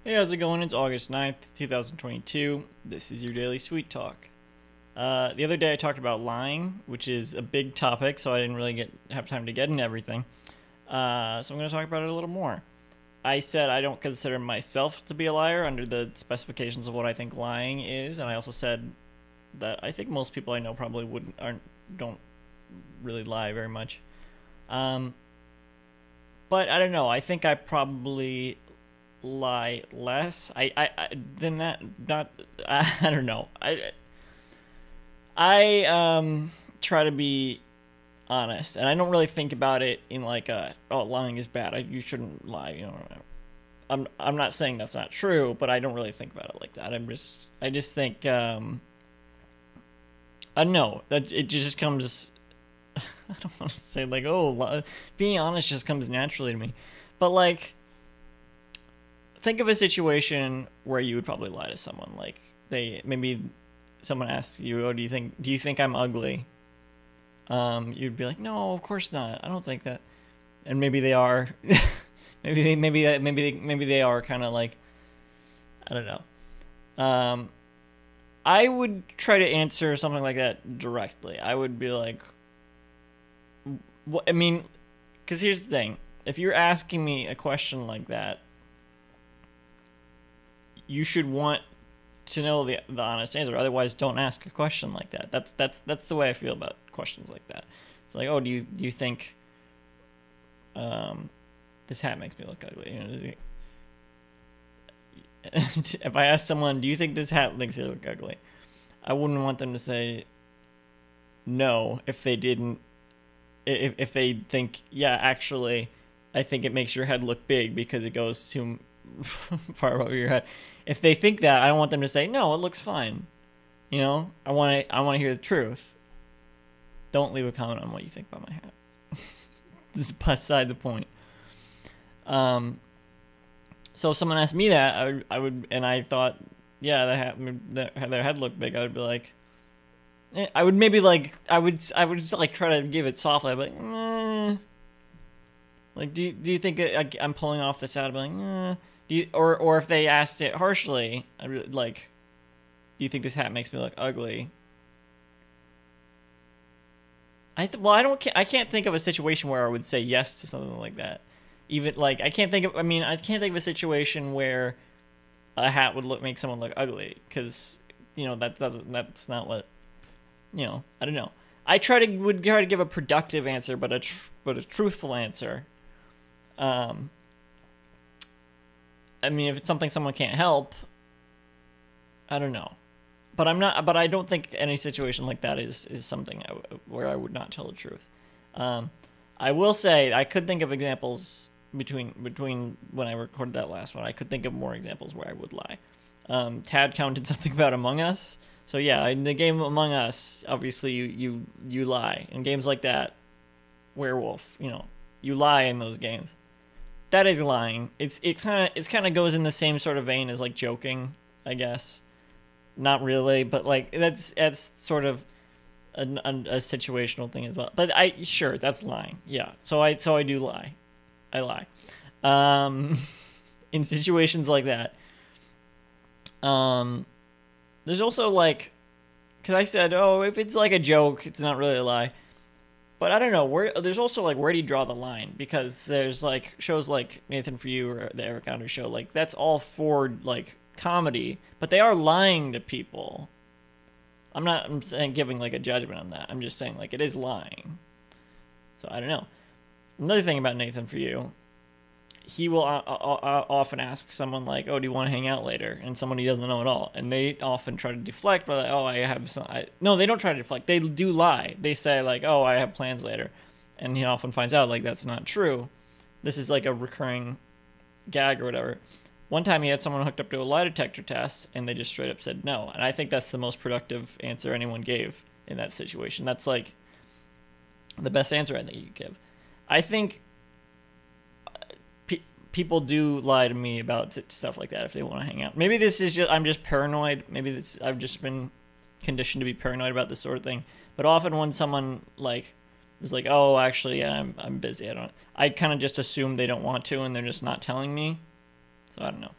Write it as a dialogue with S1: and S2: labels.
S1: Hey, how's it going? It's August 9th, 2022. This is your Daily Sweet Talk. The other day I talked about lying, which is a big topic, so I didn't really have time to get into everything. So I'm going to talk about it a little more. I said I don't consider myself to be a liar under the specifications of what I think lying is, and I also said that I think most people I know probably don't really lie very much. Um, but I don't know. I think I probably lie less. I than that. Not. I don't know. I try to be honest, and I don't really think about it in like oh, lying is bad. You shouldn't lie. I'm not saying that's not true, but I don't really think about it like that. I just think I don't know, that it just comes. I don't want to say like, oh, being honest just comes naturally to me, but like, think of a situation where you would probably lie to someone. Like, maybe someone asks you, "Oh, do you think I'm ugly?" You'd be like, "No, of course not. I don't think that." And maybe they are. maybe they are kind of like, I don't know. I would try to answer something like that directly. I would be like, I mean, because here's the thing: if you're asking me a question like that, you should want to know the honest answer. Otherwise, don't ask a question like that. That's the way I feel about questions like that. It's like, oh, do you think this hat makes me look ugly? If I ask someone, do you think this hat makes you look ugly? I wouldn't want them to say no if they didn't. If they think, yeah, actually, I think it makes your head look big because it goes too far over your head. If they think that, I don't want them to say no, it looks fine. I want to hear the truth. Don't leave a comment on what you think about my hat. This is beside the point. So if someone asked me that, I would, and I thought, yeah, their head looked big, I would be like, I would maybe like, I would like try to give it softly. I'd be like, like, do you think I'm pulling off this out? I'd be like, or if they asked it harshly, I'd be like, do you think this hat makes me look ugly? I can't think of a situation where I would say yes to something like that. Even like, I can't think of a situation where a hat would make someone look ugly, because that's not what, I don't know. Would try to give a productive answer, but a truthful answer. I mean, if it's something someone can't help, I don't know. But I don't think any situation like that is something where I would not tell the truth. I will say I could think of examples between when I recorded that last one. I could think of more examples where I would lie. Tad counted something about Among Us. So yeah, in the game Among Us, obviously you lie. In games like that, Werewolf, you lie in those games. That is lying. It kind of goes in the same sort of vein as like joking, I guess. Not really, but like that's sort of a situational thing as well. But sure, that's lying. Yeah. So I do lie. I lie. In situations like that. There's also like, because I said, oh, if it's like a joke, it's not really a lie. But I don't know, there's also like, where do you draw the line? Because there's like shows like Nathan For You or the Eric Anders Show, like that's all for like comedy, but they are lying to people. I'm saying giving like a judgment on that. I'm just saying like it is lying. So I don't know. Another thing about Nathan For You, he will often ask someone like, "Oh, do you want to hang out later?" And someone he doesn't know at all, and they often try to deflect by like, "Oh, I have some." No, they don't try to deflect. They do lie. They say like, "Oh, I have plans later," and he often finds out like that's not true. This is like a recurring gag or whatever. One time he had someone hooked up to a lie detector test, and they just straight up said no. And I think that's the most productive answer anyone gave in that situation. That's like the best answer I think you could give. I think people do lie to me about stuff like that if they want to hang out. Maybe I'm just paranoid. Maybe I've just been conditioned to be paranoid about this sort of thing. But often when someone like is like, "Oh, actually, yeah, I'm busy. I kind of just assume they don't want to, and they're just not telling me." So I don't know.